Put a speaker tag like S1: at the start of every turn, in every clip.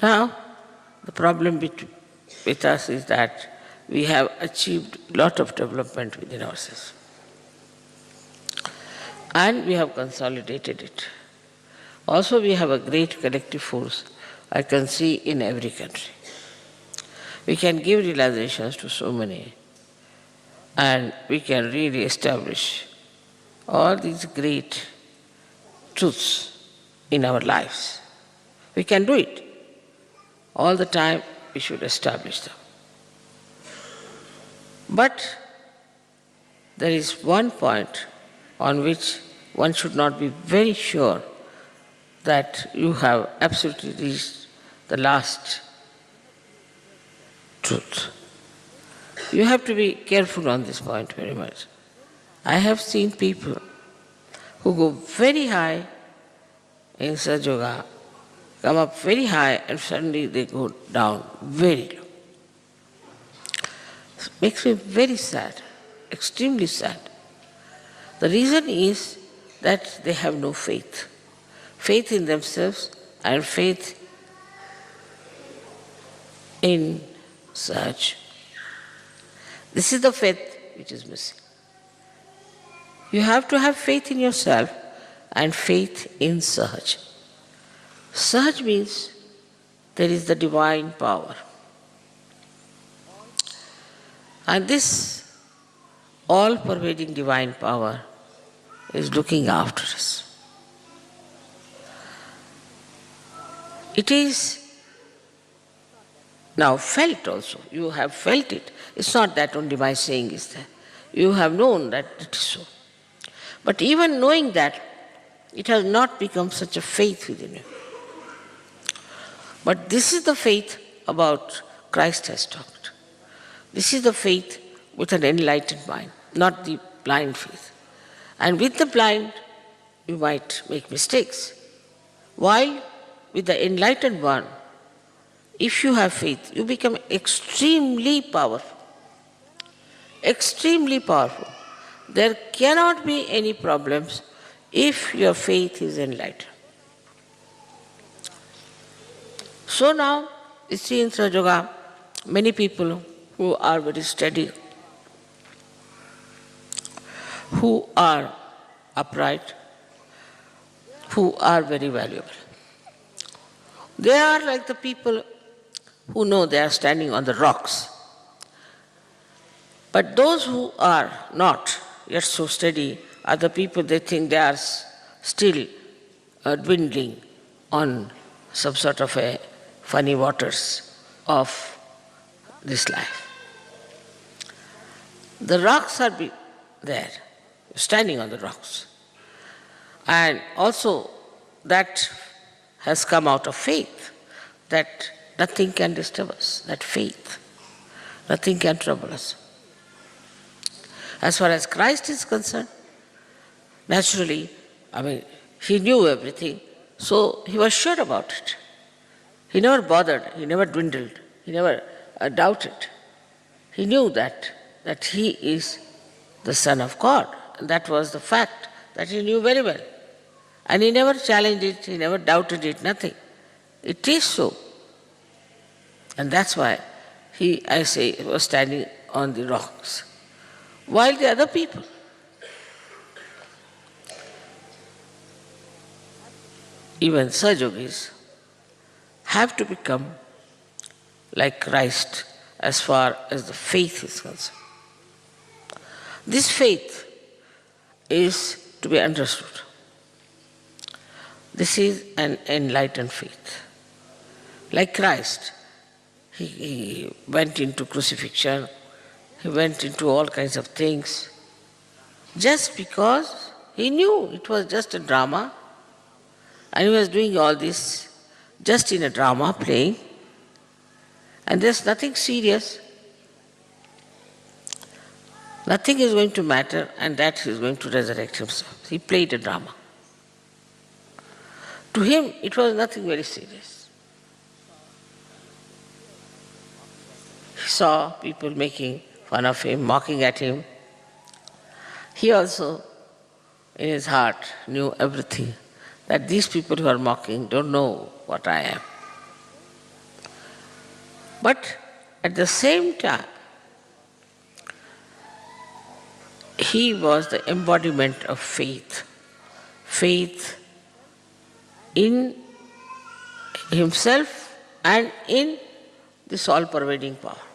S1: Now, the problem with us is that we have achieved a lot of development within ourselves. And we have consolidated it. Also, we have a great collective force I can see in every country. We can give realizations to so many, and we can really establish all these great truths in our lives. We can do it. All the time we should establish them. But there is one point on which one should not be very sure that you have absolutely reached the last truth. You have to be careful on this point very much. I have seen people who go very high in Sahajyoga, come up very high and suddenly they go down very low. It makes me very sad, extremely sad. The reason is that they have no faith. Faith in themselves and faith in Sahaj. This is the faith which is missing. You have to have faith in yourself and faith in Sahaj. Sahaj means there is the divine power. And this all-pervading divine power is looking after us. It is now felt also. You have felt it. It's not that only my saying is there. You have known that it is so. But even knowing that, it has not become such a faith within you. But this is the faith about Christ has talked. This is the faith with an enlightened mind, not the blind faith. And with the blind, you might make mistakes. While with the enlightened one, if you have faith, you become extremely powerful. Extremely powerful. There cannot be any problems if your faith is enlightened. So now, you see in Sahajyoga, many people who are very steady, who are upright, who are very valuable. They are like the people who know they are standing on the rocks. But those who are not yet so steady are the people they think they are still dwindling on some sort of a funny waters of this life. The rocks are there, standing on the rocks. And also that has come out of faith, that nothing can disturb us, that faith, nothing can trouble us. As far as Christ is concerned, naturally, he knew everything, so he was sure about it. He never bothered, he never dwindled, he never doubted. He knew that he is the Son of God. And that was the fact that he knew very well. And he never challenged it, he never doubted it, nothing. It is so. And that's why he was standing on the rocks. While the other people, even Sahajyogis, have to become like Christ as far as the faith is concerned. This faith is to be understood. This is an enlightened faith. Like Christ, he went into crucifixion, he went into all kinds of things, just because he knew it was just a drama, and he was doing all this just in a drama, playing, and there's nothing serious. Nothing is going to matter, and that he is going to resurrect himself. He played a drama. To him, it was nothing very serious. He saw people making fun of him, mocking at him. He also, in his heart, knew everything, that these people who are mocking don't know what I am. But at the same time, he was the embodiment of faith. Faith in himself and in this all-pervading power.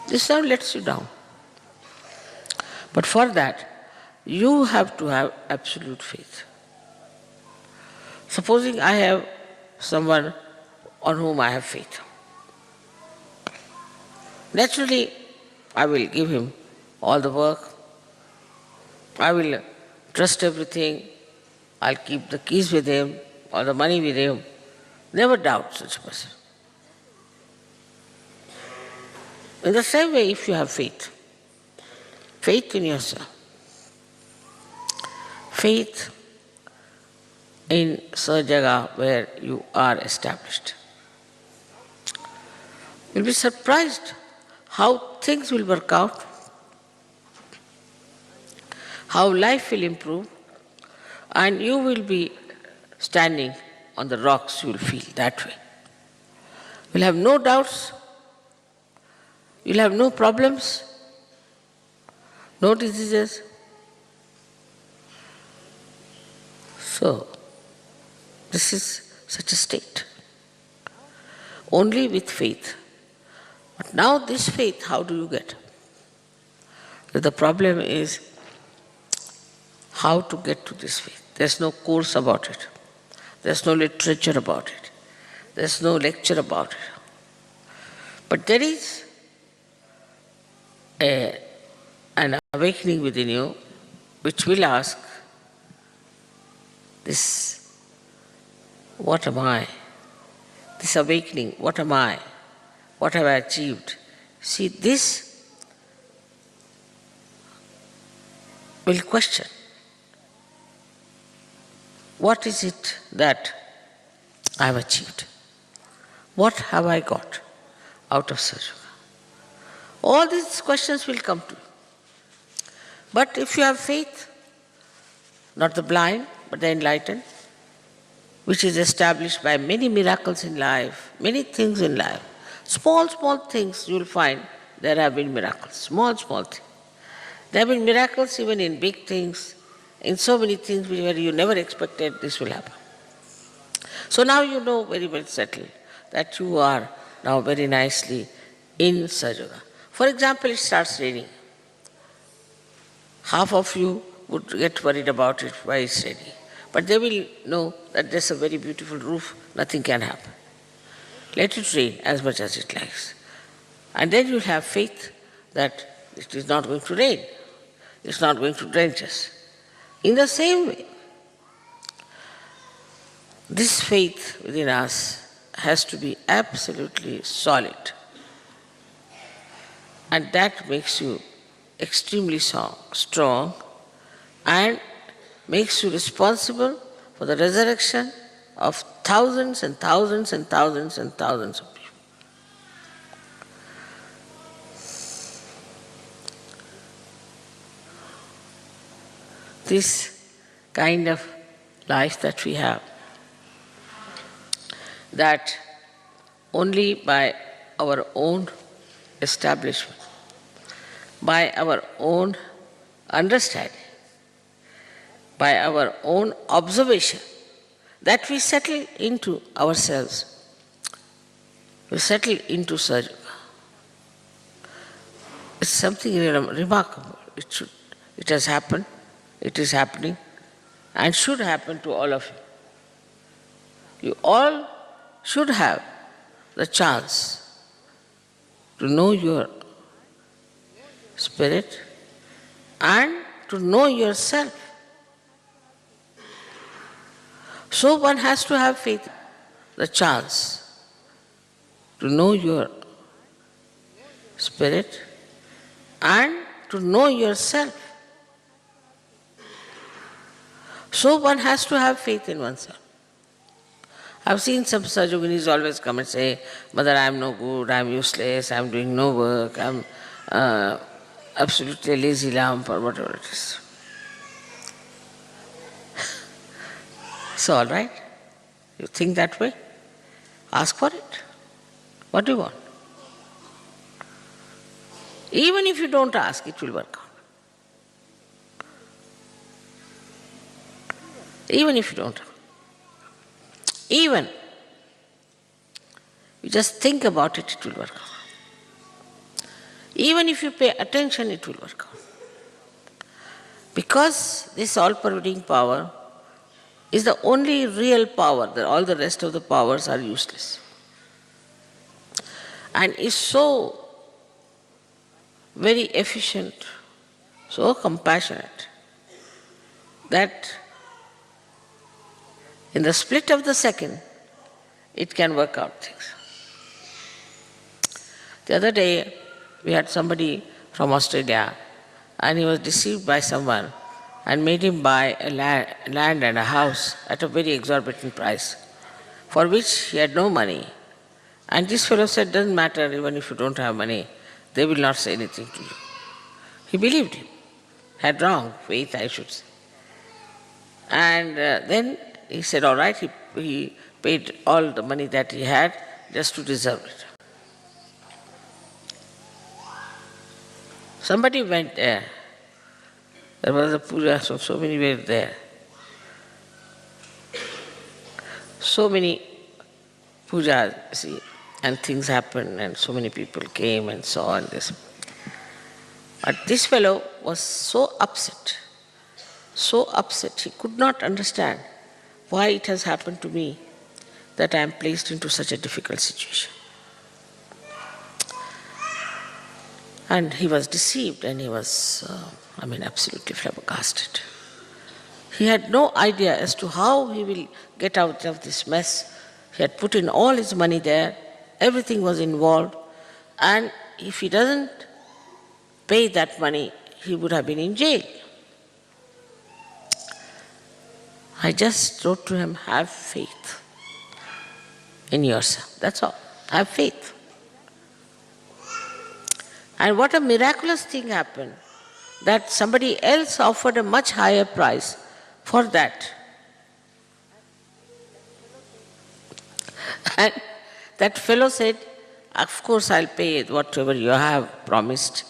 S1: This now lets you down. But for that, you have to have absolute faith. Supposing I have someone on whom I have faith. Naturally, I will give him all the work. I will trust everything. I'll keep the keys with him, or the money with him. Never doubt such a person. In the same way, if you have faith, faith in yourself, faith in Sahajyog where you are established, you'll be surprised how things will work out, how life will improve, and you will be standing on the rocks, you will feel that way. You'll have no doubts, you'll have no problems, no diseases. So, this is such a state. Only with faith. But now this faith, how do you get? The problem is how to get to this faith. There's no course about it. There's no literature about it. There's no lecture about it. But there is an awakening within you which will ask, this, what am I? This awakening, what am I? What have I achieved? See, this will question. What is it that I have achieved? What have I got out of Sahajyog? All these questions will come to you. But if you have faith, not the blind, but the enlightened, which is established by many miracles in life, many things in life, small things you will find there have been miracles, small things. There have been miracles even in big things, in so many things where you never expected this will happen. So now you know very well settled that you are now very nicely in Sahajyog. For example, it starts raining. Half of you would get worried about it, why it's raining. But they will know that there's a very beautiful roof, nothing can happen. Let it rain as much as it likes. And then you'll have faith that it is not going to rain. It's not going to drench us. In the same way, this faith within us has to be absolutely solid. And that makes you extremely strong and makes you responsible for the resurrection of thousands and thousands and thousands and thousands of people. This kind of life that we have, that only by our own establishment, by our own understanding, by our own observation, that we settle into ourselves. We settle into Sahajyog. It's something remarkable. It has happened, it is happening, and should happen to all of you. You all should have the chance to know your spirit and to know yourself. So one has to have faith, the chance to know your spirit and to know yourself. So one has to have faith in oneself. I've seen some Sahajoginis always come and say, Mother, I am no good, I am useless, I am doing no work, I am absolutely a lazy lamp or whatever it is. So all right, you think that way? Ask for it. What do you want? Even if you don't ask, it will work out. Even if you don't. Even you just think about it, it will work out. Even if you pay attention, it will work out. Because this all-pervading power is the only real power, all the rest of the powers are useless. And is so very efficient, so compassionate, that in the split of the second, it can work out things. The other day, we had somebody from Australia, and he was deceived by someone and made him buy a land and a house at a very exorbitant price, for which he had no money. And this fellow said, doesn't matter, even if you don't have money, they will not say anything to you. He believed him, had wrong faith, I should say. And then he said, all right, he paid all the money that he had just to deserve it. Somebody went there. There was a puja, so many were there. So many pujas, see, and things happened, and so many people came and saw and this. But this fellow was so upset, he could not understand why it has happened to me that I am placed into such a difficult situation. And he was deceived, and he was, absolutely flabbergasted. He had no idea as to how he will get out of this mess. He had put in all his money there, everything was involved, and if he doesn't pay that money, he would have been in jail. I just wrote to him, have faith in yourself. That's all. Have faith. And what a miraculous thing happened, that somebody else offered a much higher price for that. And that fellow said, of course I'll pay whatever you have promised.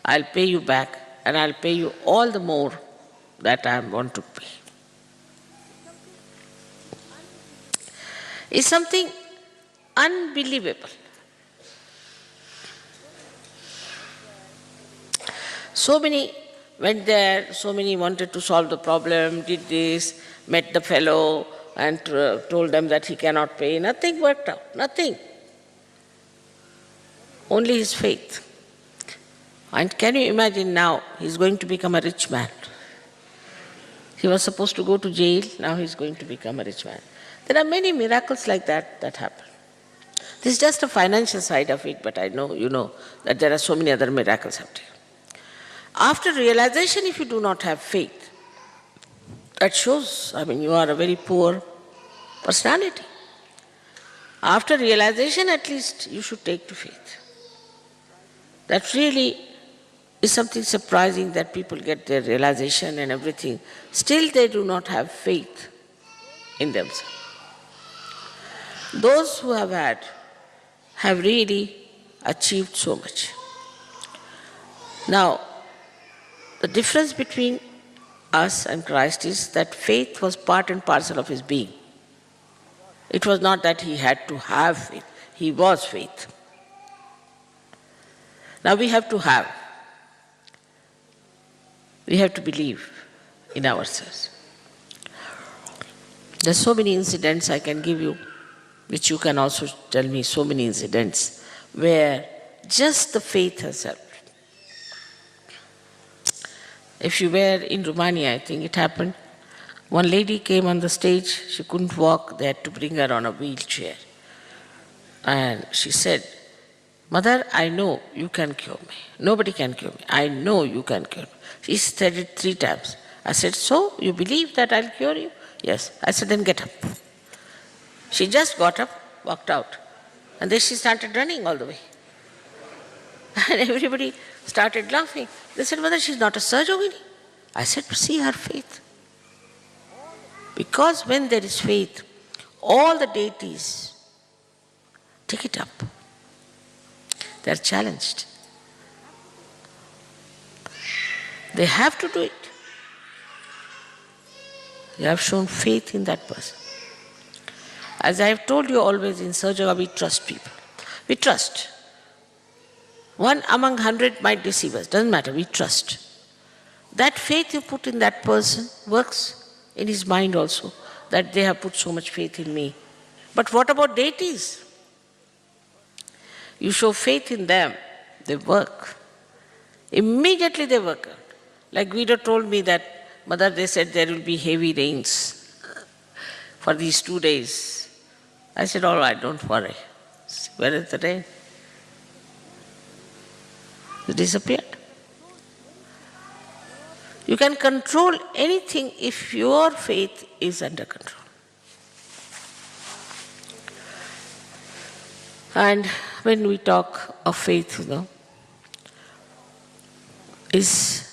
S1: I'll pay you back, and I'll pay you all the more that I want to pay. It's something unbelievable. So many went there, so many wanted to solve the problem, did this, met the fellow and told them that he cannot pay. Nothing worked out, nothing. Only his faith. And can you imagine now, he's going to become a rich man. He was supposed to go to jail, now he's going to become a rich man. There are many miracles like that happen. This is just a financial side of it, but I know you know that there are so many other miracles happening. After realization, if you do not have faith, that shows, you are a very poor personality. After realization, at least, you should take to faith. That really is something surprising, that people get their realization and everything. Still they do not have faith in themselves. Those who have had have really achieved so much. Now, the difference between us and Christ is that faith was part and parcel of his being. It was not that he had to have faith, he was faith. Now we have to have. We have to believe in ourselves. There are so many incidents I can give you, which you can also tell me, so many incidents where just the faith has helped. If you were in Romania, I think it happened, one lady came on the stage, she couldn't walk, they had to bring her on a wheelchair. And she said, Mother, I know you can cure me. Nobody can cure me. I know you can cure me. She said it 3 times. I said, so you believe that I'll cure you? Yes. I said, then get up. She just got up, walked out. And then she started running all the way. And everybody started laughing. They said, Mother, she's not a Sahajyogini. I said, see her faith. Because when there is faith, all the deities take it up. They are challenged. They have to do it. You have shown faith in that person. As I have told you always in Sahajyog, we trust people. We trust. One among 100 might deceive us. Doesn't matter, we trust. That faith you put in that person works in his mind also, that they have put so much faith in me. But what about deities? You show faith in them, they work. Immediately they work out. Like Guido told me that, Mother, they said there will be heavy rains for these 2 days. I said, all right, don't worry. Where is the rain? It disappeared. You can control anything if your faith is under control. And when we talk of faith, is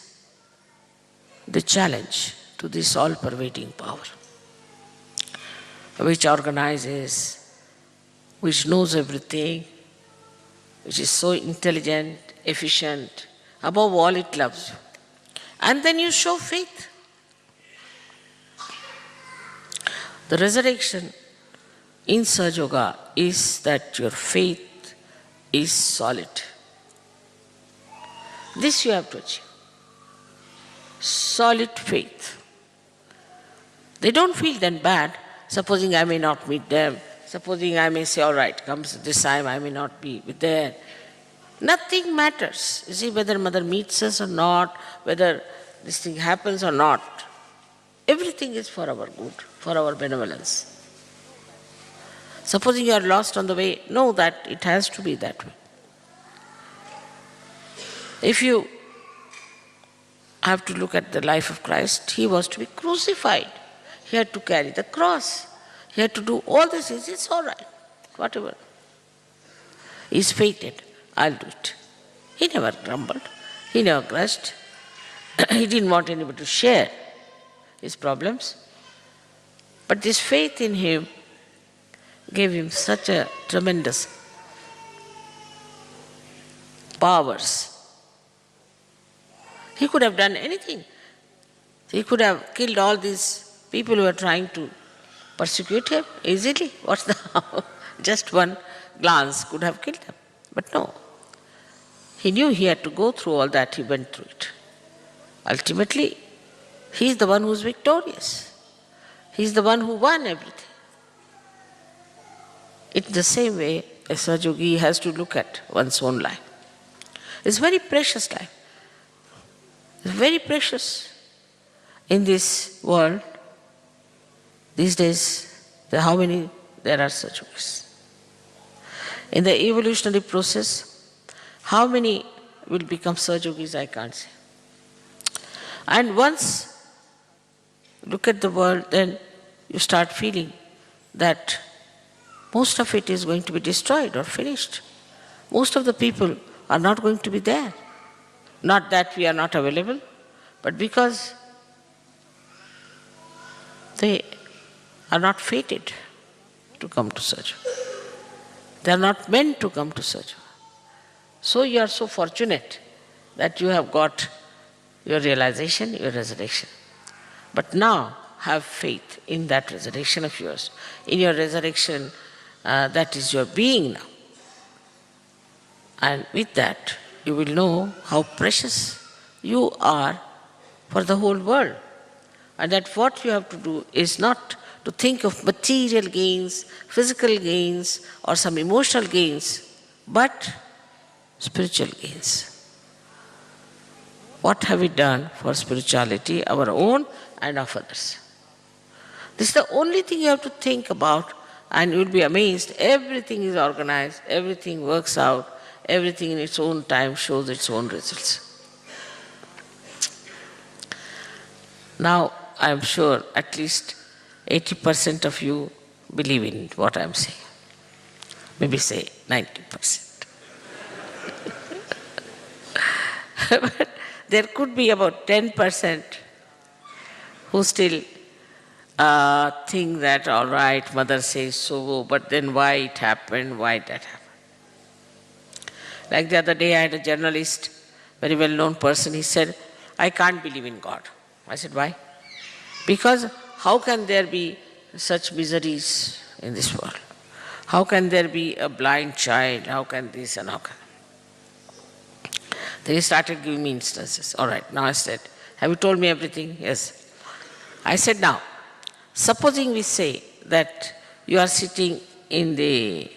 S1: the challenge to this all-pervading power, which organizes, which knows everything, which is so intelligent, efficient, above all it loves you. And then you show faith. The resurrection in Sahajyoga is that your faith is solid. This you have to achieve. Solid faith. They don't feel then bad, supposing I may not meet them, supposing I may say, all right, comes this time I may not be there. Nothing matters. You see, whether Mother meets us or not, whether this thing happens or not, everything is for our good, for our benevolence. Supposing you are lost on the way, know that it has to be that way. If you have to look at the life of Christ, he was to be crucified. He had to carry the cross. He had to do all these things. It's all right, whatever. He's fated. I'll do it. He never grumbled. He never grudged. He didn't want anybody to share his problems. But this faith in him gave him such a tremendous powers. He could have done anything. He could have killed all these people who were trying to persecute him easily. What's the harm? Just one glance could have killed them. But no. He knew he had to go through all that, he went through it. Ultimately, he is the one who is victorious. He is the one who won everything. In the same way, a Sahajyogi has to look at one's own life. It's very precious life. It's very precious. In this world, these days, how many there are Sahajyogis? In the evolutionary process, how many will become Sahajyogis, I can't say. And once you look at the world, then you start feeling that most of it is going to be destroyed or finished. Most of the people are not going to be there. Not that we are not available, but because they are not fated to come to Sahajyoga. They are not meant to come to Sahajyoga. So you are so fortunate that you have got your realization, your resurrection. But now have faith in that resurrection of yours, in your resurrection that is your being now. And with that, you will know how precious you are for the whole world. And that what you have to do is not to think of material gains, physical gains, or some emotional gains, but spiritual gains. What have we done for spirituality, our own and of others? This is the only thing you have to think about, and you will be amazed. Everything is organized, everything works out, everything in its own time shows its own results. Now, I am sure at least 80% of you believe in what I am saying. Maybe say 90%. But there could be about 10% who still think that, all right, Mother says so, but then why it happened, why that happened. Like the other day I had a journalist, very well-known person, he said, I can't believe in God. I said, why? Because how can there be such miseries in this world? How can there be a blind child? How can this and how can... Then he started giving me instances. All right, now I said, have you told me everything? Yes. I said, now, supposing we say that you are sitting in the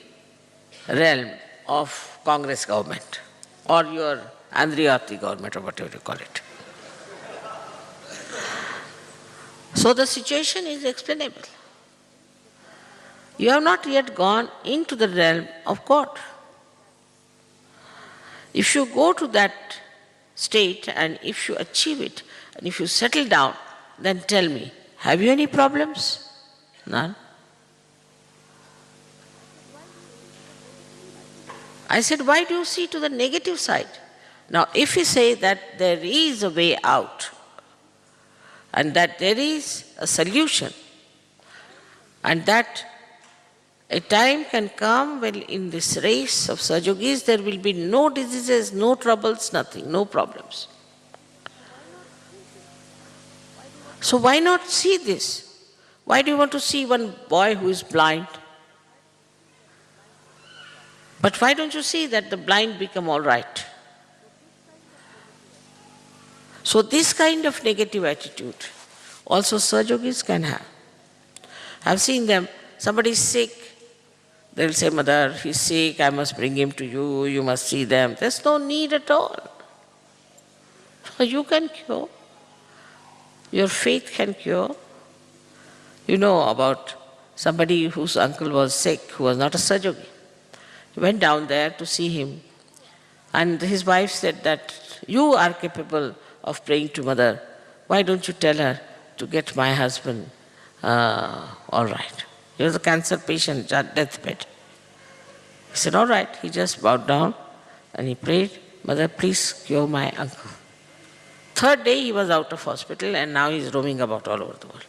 S1: realm of Congress government or your Andriyati government or whatever you call it. So the situation is explainable. You have not yet gone into the realm of God. If you go to that state and if you achieve it and if you settle down, then tell me, have you any problems? None. I said, why do you see to the negative side? Now, if you say that there is a way out and that there is a solution and that a time can come when in this race of Sahajyogis there will be no diseases, no troubles, nothing, no problems. So why not see this? Why do you want to see one boy who is blind? But why don't you see that the blind become all right? So this kind of negative attitude also Sahajyogis can have. I've seen them, somebody is sick, they'll say, Mother, he's sick, I must bring him to you, you must see them. There's no need at all. You can cure. Your faith can cure. You know about somebody whose uncle was sick, who was not a Sahajyogi. He went down there to see him, and his wife said that you are capable of praying to Mother. Why don't you tell her to get my husband all right? He was a cancer patient, deathbed. He said, all right. He just bowed down and he prayed, Mother, please cure my uncle. Third day he was out of hospital and now he is roaming about all over the world.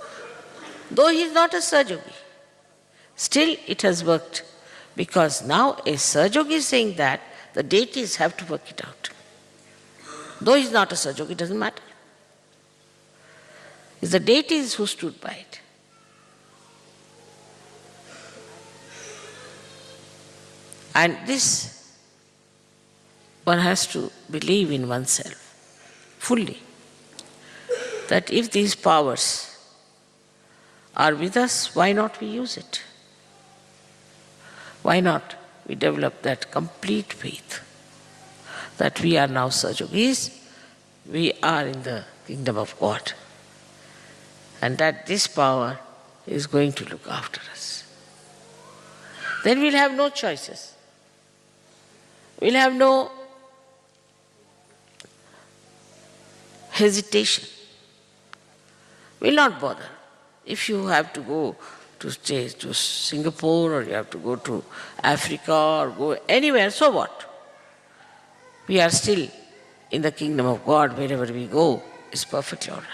S1: Though he is not a Sahajyogi, still it has worked. Because now a Sahajyogi is saying that the deities have to work it out. Though he is not a Sahajyogi, it doesn't matter. It's the deities who stood by it. And this, one has to believe in oneself fully, that if these powers are with us, why not we use it? Why not we develop that complete faith that we are now Sahajyogis, we are in the kingdom of God, and that this power is going to look after us. Then we'll have no choices. We'll have no hesitation. We'll not bother. If you have to go to stay to Singapore or you have to go to Africa or go anywhere, so what? We are still in the kingdom of God. Wherever we go is perfectly all right.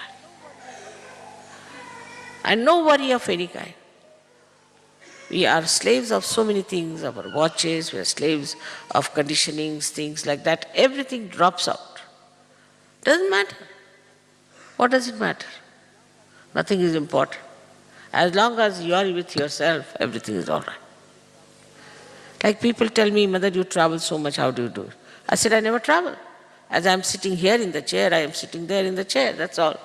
S1: And no worry of any kind. We are slaves of so many things, our watches, we are slaves of conditionings, things like that. Everything drops out. Doesn't matter. What does it matter? Nothing is important. As long as you are with yourself, everything is all right. Like people tell me, Mother, you travel so much, how do you do it? I said, I never travel. As I am sitting here in the chair, I am sitting there in the chair, that's all.